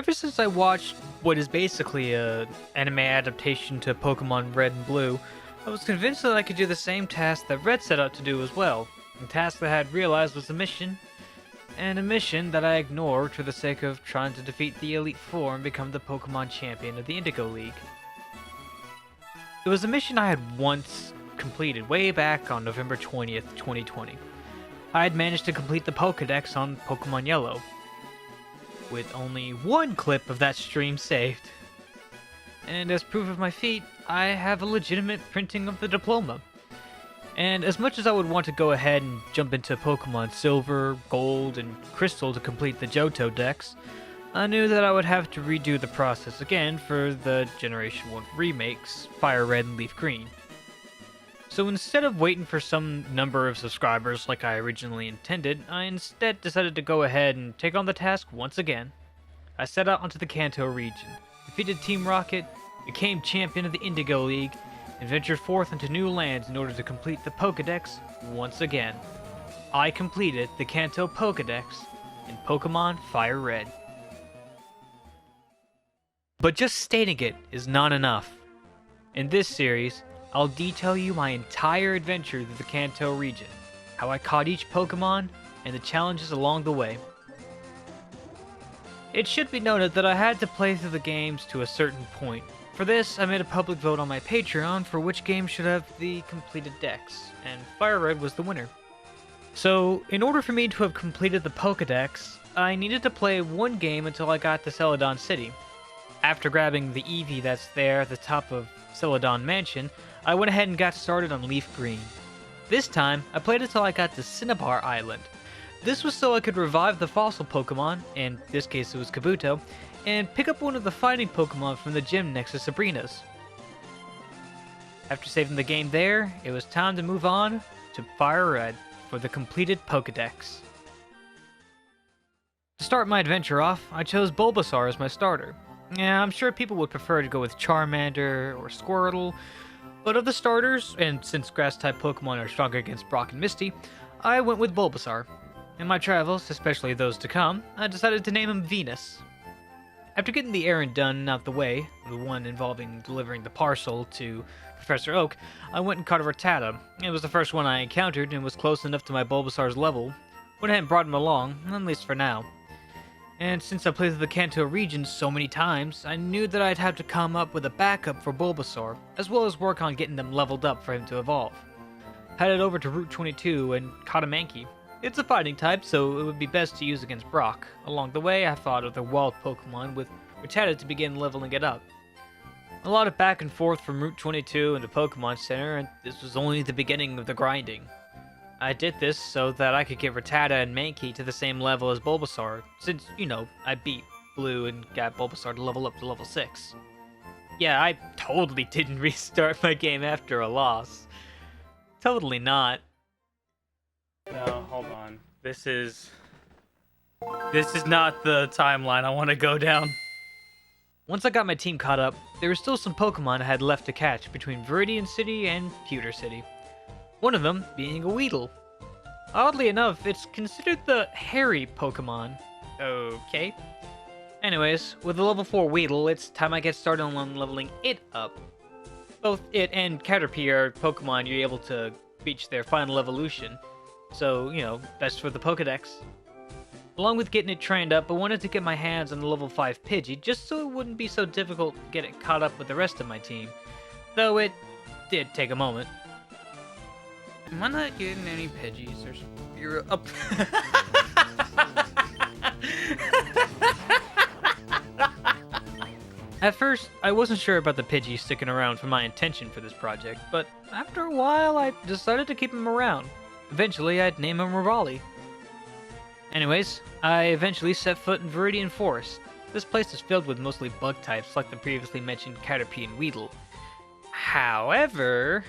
Ever since I watched what is basically a anime adaptation to Pokemon Red and Blue, I was convinced that I could do the same task that Red set out to do as well. A task that I had realized was a mission, and a mission that I ignored for the sake of trying to defeat the Elite Four and become the Pokemon champion of the Indigo League. It was a mission I had once completed way back on November 20th, 2020. I had managed to complete the Pokedex on Pokemon Yellow, with only one clip of that stream saved. And as proof of my feat, I have a legitimate printing of the diploma. And as much as I would want to go ahead and jump into Pokemon Silver, Gold, and Crystal to complete the Johto Dex, I knew that I would have to redo the process again for the Generation 1 remakes, Fire Red and Leaf Green. So instead of waiting for some number of subscribers like I originally intended, I instead decided to go ahead and take on the task once again. I set out onto the Kanto region, defeated Team Rocket, became champion of the Indigo League, and ventured forth into new lands in order to complete the Pokedex once again. I completed the Kanto Pokedex in Pokemon Fire Red. But just stating it is not enough. In this series, I'll detail you my entire adventure through the Kanto region, how I caught each Pokemon, and the challenges along the way. It should be noted that I had to play through the games to a certain point. For this, I made a public vote on my Patreon for which game should have the completed decks, and Fire Red was the winner. So, in order for me to have completed the Pokedex, I needed to play one game until I got to Celadon City. After grabbing the Eevee that's there at the top of Celadon Mansion, I went ahead and got started on Leaf Green. This time, I played until I got to Cinnabar Island. This was so I could revive the fossil Pokemon, in this case it was Kabuto, and pick up one of the fighting Pokemon from the gym next to Sabrina's. After saving the game there, it was time to move on to Fire Red for the completed Pokedex. To start my adventure off, I chose Bulbasaur as my starter. Yeah, I'm sure people would prefer to go with Charmander or Squirtle, but of the starters, and since Grass-type Pokemon are stronger against Brock and Misty, I went with Bulbasaur. In my travels, especially those to come, I decided to name him Venus. After getting the errand done and out the way, the one involving delivering the parcel to Professor Oak, I went and caught a Rattata. It was the first one I encountered and was close enough to my Bulbasaur's level. Went ahead and brought him along, at least for now. And since I played through the Kanto region so many times, I knew that I'd have to come up with a backup for Bulbasaur, as well as work on getting them leveled up for him to evolve. Headed over to Route 22 and caught a Mankey. It's a fighting type, so it would be best to use against Brock. Along the way, I fought other wild Pokemon with Rattata to begin leveling it up. A lot of back and forth from Route 22 into Pokemon Center, and this was only the beginning of the grinding. I did this so that I could get Rattata and Mankey to the same level as Bulbasaur, since, I beat Blue and got Bulbasaur to level up to level 6. Yeah, I totally didn't restart my game after a loss. Totally not. No, hold on. This is not the timeline I want to go down. Once I got my team caught up, there were still some Pokemon I had left to catch between Viridian City and Pewter City. One of them being a Weedle. Oddly enough, it's considered the hairy Pokemon. Okay. Anyways, with the level 4 Weedle, it's time I get started on leveling it up. Both it and Caterpie are Pokemon you're able to reach their final evolution. So, that's for the Pokedex. Along with getting it trained up, I wanted to get my hands on the level 5 Pidgey, just so it wouldn't be so difficult to get it caught up with the rest of my team. Though it did take a moment. Am I not getting any Pidgeys? You're up. At first, I wasn't sure about the Pidgey sticking around for my intention for this project, but after a while, I decided to keep him around. Eventually, I'd name him Rivali. Anyways, I eventually set foot in Viridian Forest. This place is filled with mostly bug types like the previously mentioned Caterpie and Weedle. However...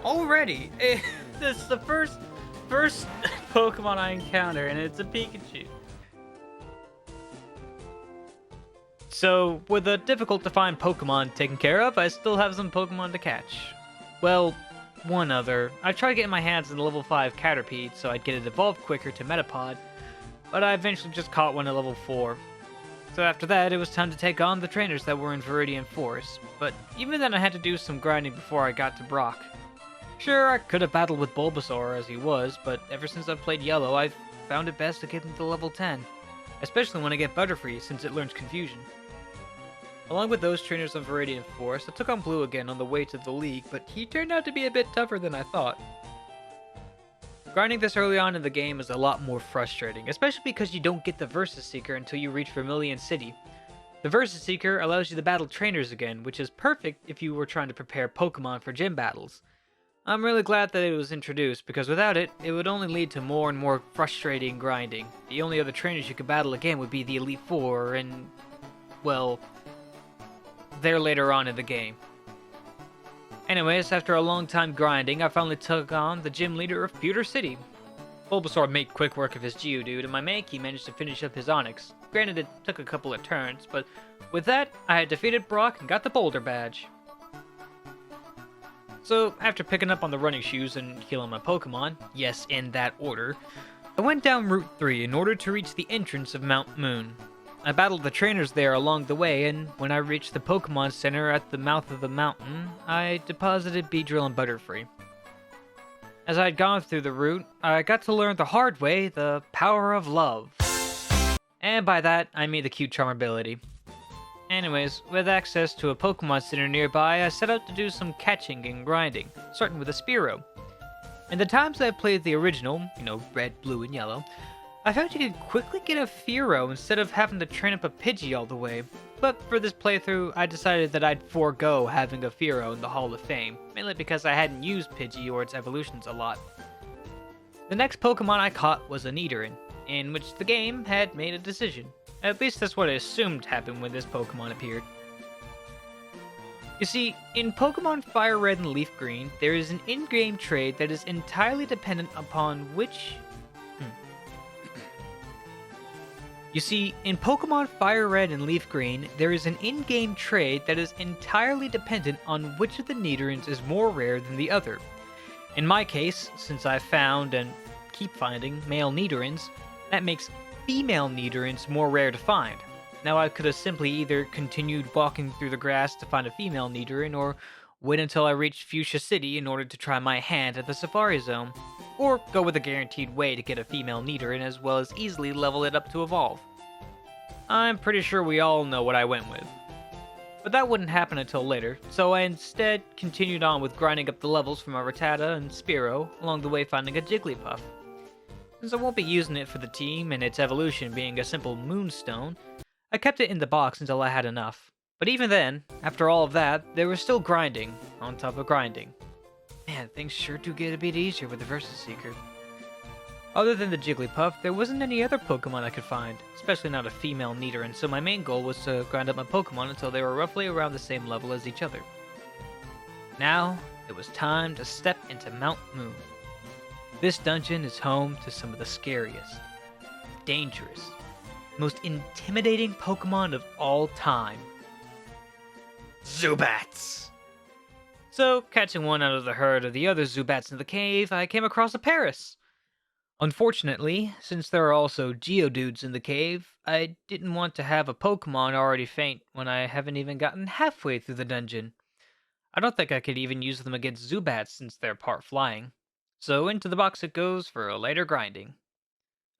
Already, this is the first Pokemon I encounter, and it's a Pikachu. So, with a difficult to find Pokemon taken care of, I still have some Pokemon to catch. Well, one other. I tried getting my hands on the level 5 Caterpie so I'd get it evolved quicker to Metapod, but I eventually just caught one at level 4. So after that, it was time to take on the trainers that were in Viridian Forest, but even then I had to do some grinding before I got to Brock. Sure, I could have battled with Bulbasaur as he was, but ever since I've played Yellow, I've found it best to get him to level 10, especially when I get Butterfree since it learns Confusion. Along with those trainers on Viridian Forest, I took on Blue again on the way to the league, but he turned out to be a bit tougher than I thought. Grinding this early on in the game is a lot more frustrating, especially because you don't get the Versus Seeker until you reach Vermilion City. The Versus Seeker allows you to battle trainers again, which is perfect if you were trying to prepare Pokemon for gym battles. I'm really glad that it was introduced, because without it, it would only lead to more and more frustrating grinding. The only other trainers you could battle again would be the Elite Four, and, well, they're later on in the game. Anyways, after a long time grinding, I finally took on the gym leader of Pewter City. Bulbasaur made quick work of his Geodude, and my Mankey managed to finish up his Onix. Granted, it took a couple of turns, but with that, I had defeated Brock and got the Boulder Badge. So, after picking up on the running shoes and healing my Pokemon, yes, in that order, I went down Route 3 in order to reach the entrance of Mount Moon. I battled the trainers there along the way, and when I reached the Pokemon Center at the mouth of the mountain, I deposited Beedrill and Butterfree. As I had gone through the route, I got to learn the hard way the power of love. And by that, I mean the cute charm ability. Anyways, with access to a Pokemon Center nearby, I set out to do some catching and grinding, starting with a Spearow. In the times I played the original, red, blue, and yellow, I found you could quickly get a Fearow instead of having to train up a Pidgey all the way, but for this playthrough, I decided that I'd forego having a Fearow in the Hall of Fame, mainly because I hadn't used Pidgey or its evolutions a lot. The next Pokemon I caught was a Nidoran, in which the game had made a decision. At least that's what I assumed happened when this Pokemon appeared. You see, in Pokemon Fire Red and Leaf Green, there is an in-game trade that is entirely dependent upon which... You see, in Pokemon Fire Red and Leaf Green, there is an in-game trade that is entirely dependent on which of the Nidorans is more rare than the other. In my case, since I've found and keep finding male Nidorans, that makes female Nidorans more rare to find. Now I could have simply either continued walking through the grass to find a female Nidoran, or wait until I reached Fuchsia City in order to try my hand at the Safari Zone, or go with a guaranteed way to get a female Nidoran as well as easily level it up to evolve. I'm pretty sure we all know what I went with. But that wouldn't happen until later, so I instead continued on with grinding up the levels for my Rattata and Spearow, along the way finding a Jigglypuff. Since I won't be using it for the team and its evolution being a simple Moonstone, I kept it in the box until I had enough. But even then, after all of that, there was still grinding, on top of grinding. Man, things sure do get a bit easier with the Versus Seeker. Other than the Jigglypuff, there wasn't any other Pokemon I could find, especially not a female Nidoran, so my main goal was to grind up my Pokemon until they were roughly around the same level as each other. Now, it was time to step into Mount Moon. This dungeon is home to some of the scariest, dangerous, most intimidating Pokemon of all time. Zubats! So, catching one out of the herd of the other Zubats in the cave, I came across a Paris. Unfortunately, since there are also Geodudes in the cave, I didn't want to have a Pokemon already faint when I haven't even gotten halfway through the dungeon. I don't think I could even use them against Zubats since they're part flying. So into the box it goes for a later grinding.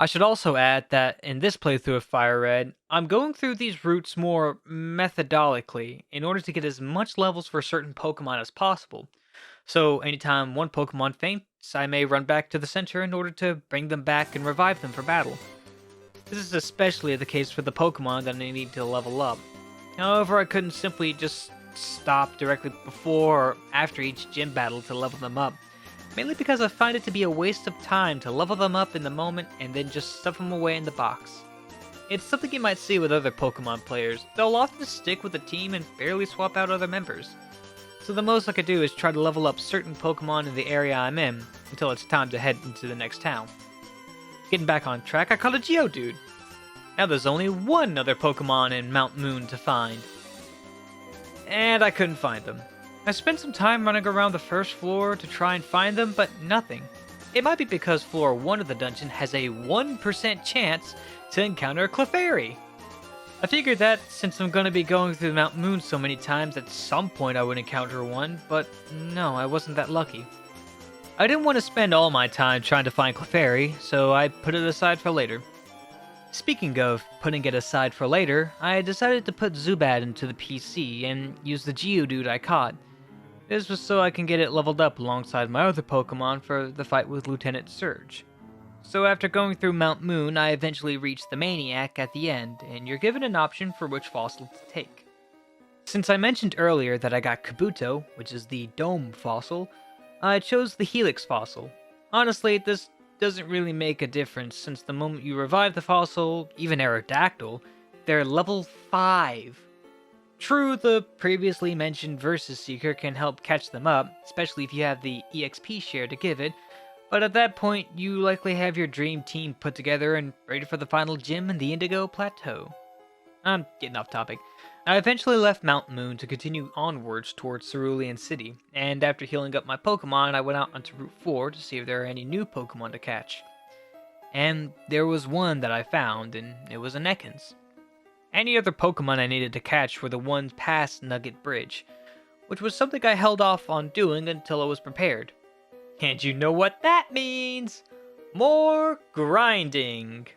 I should also add that in this playthrough of Fire Red, I'm going through these routes more methodically in order to get as much levels for certain Pokemon as possible. So anytime one Pokemon faints, I may run back to the center in order to bring them back and revive them for battle. This is especially the case for the Pokemon that I need to level up. However, I couldn't simply just stop directly before or after each gym battle to level them up. Mainly because I find it to be a waste of time to level them up in the moment and then just stuff them away in the box. It's something you might see with other Pokemon players. They'll often stick with a team and barely swap out other members. So the most I could do is try to level up certain Pokemon in the area I'm in until it's time to head into the next town. Getting back on track, I caught a Geodude. Now there's only one other Pokemon in Mount Moon to find. And I couldn't find them. I spent some time running around the first floor to try and find them, but nothing. It might be because floor 1 of the dungeon has a 1% chance to encounter a Clefairy. I figured that since I'm going to be going through Mount Moon so many times, at some point I would encounter one, but no, I wasn't that lucky. I didn't want to spend all my time trying to find Clefairy, so I put it aside for later. Speaking of putting it aside for later, I decided to put Zubat into the PC and use the Geodude I caught. This was so I can get it leveled up alongside my other Pokemon for the fight with Lieutenant Surge. So after going through Mount Moon, I eventually reached the Maniac at the end, and you're given an option for which fossil to take. Since I mentioned earlier that I got Kabuto, which is the Dome fossil, I chose the Helix fossil. Honestly, this doesn't really make a difference since the moment you revive the fossil, even Aerodactyl, they're level 5. True, the previously mentioned Versus Seeker can help catch them up, especially if you have the EXP share to give it, but at that point, you likely have your dream team put together and ready for the final gym in the Indigo Plateau. I'm getting off topic. I eventually left Mount Moon to continue onwards towards Cerulean City, and after healing up my Pokemon, I went out onto Route 4 to see if there are any new Pokemon to catch. And there was one that I found, and it was an Ekans. Any other Pokemon I needed to catch were the ones past Nugget Bridge, which was something I held off on doing until I was prepared. And you know what that means! More grinding!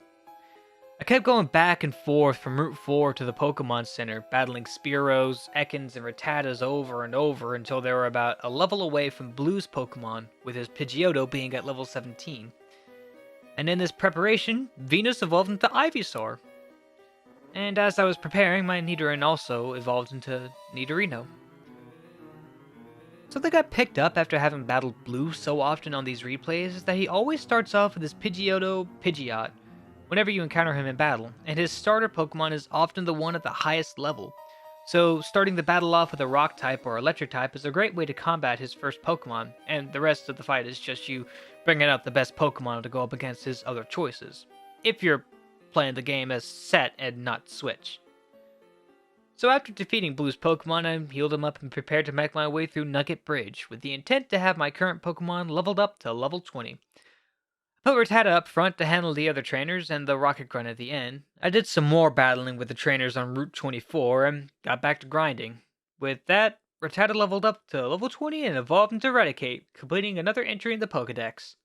I kept going back and forth from Route 4 to the Pokemon Center, battling Spearows, Ekans, and Rattatas over and over until they were about a level away from Blue's Pokemon, with his Pidgeotto being at level 17. And in this preparation, Venus evolved into Ivysaur. And as I was preparing, my Nidoran also evolved into Nidorino. Something I picked up after having battled Blue so often on these replays is that he always starts off with his Pidgeotto Pidgeot whenever you encounter him in battle, and his starter Pokemon is often the one at the highest level. So starting the battle off with a Rock type or Electric type is a great way to combat his first Pokemon, and the rest of the fight is just you bringing out the best Pokemon to go up against his other choices, if you're playing the game as set and not switch. So after defeating Blue's Pokemon, I healed him up and prepared to make my way through Nugget Bridge, with the intent to have my current Pokemon leveled up to level 20. I put Rattata up front to handle the other trainers and the Rocket Grunt at the end. I did some more battling with the trainers on Route 24 and got back to grinding. With that, Rattata leveled up to level 20 and evolved into Eradicate, completing another entry in the Pokedex.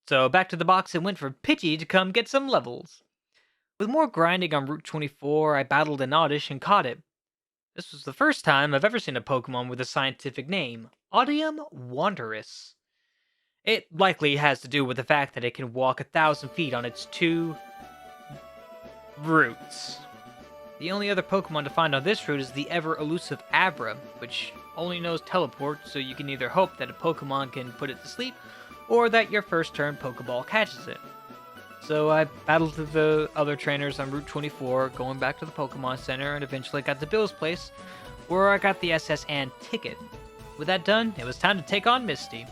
So back to the box and went for Pidgey to come get some levels. With more grinding on Route 24, I battled an Oddish and caught it. This was the first time I've ever seen a Pokemon with a scientific name, Odium Wanderus. It likely has to do with the fact that it can walk 1,000 feet on its 2 routes. The only other Pokemon to find on this route is the ever-elusive Abra, which only knows Teleport, so you can either hope that a Pokemon can put it to sleep, or that your first turn Pokeball catches it. So I battled the other trainers on Route 24, going back to the Pokemon Center, and eventually got to Bill's place, where I got the SS Anne ticket. With that done, it was time to take on Misty.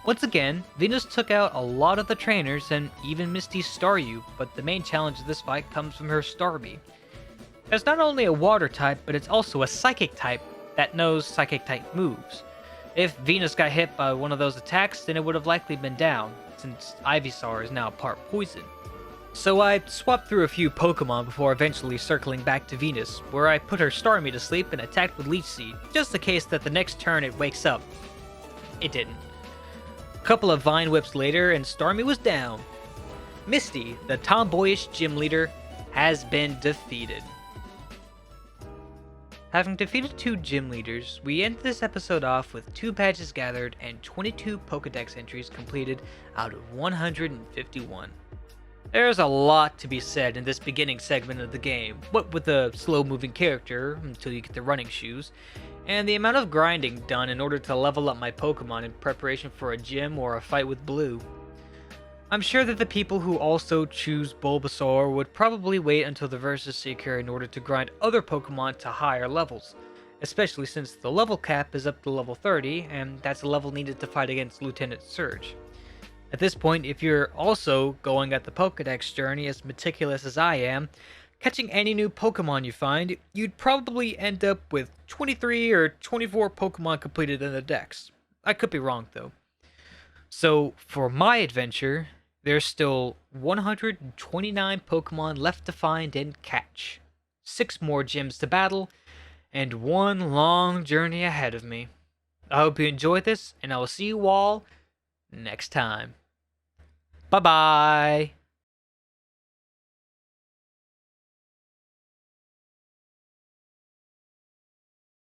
Once again, Venus took out a lot of the trainers and even Misty's Staryu, but the main challenge of this fight comes from her Starmie. It's not only a water type, but it's also a psychic type that knows psychic type moves. If Venus got hit by one of those attacks, then it would have likely been down, since Ivysaur is now part poison. So I swapped through a few Pokemon before eventually circling back to Venus, where I put her Starmie to sleep and attacked with Leech Seed, just in case that the next turn it wakes up. It didn't. A couple of Vine Whips later and Starmie was down. Misty, the tomboyish gym leader, has been defeated. Having defeated 2 gym leaders, we end this episode off with 2 badges gathered and 22 Pokedex entries completed out of 151. There's a lot to be said in this beginning segment of the game, what with the slow-moving character until you get the running shoes, and the amount of grinding done in order to level up my Pokemon in preparation for a gym or a fight with Blue. I'm sure that the people who also choose Bulbasaur would probably wait until the Versus Seeker in order to grind other Pokemon to higher levels, especially since the level cap is up to level 30, and that's a level needed to fight against Lieutenant Surge. At this point, if you're also going at the Pokedex journey as meticulous as I am, catching any new Pokemon you find, you'd probably end up with 23 or 24 Pokemon completed in the dex. I could be wrong though. So, for my adventure, there's still 129 Pokemon left to find and catch, 6 more gyms to battle, and one long journey ahead of me. I hope you enjoyed this, and I will see you all next time. Bye bye!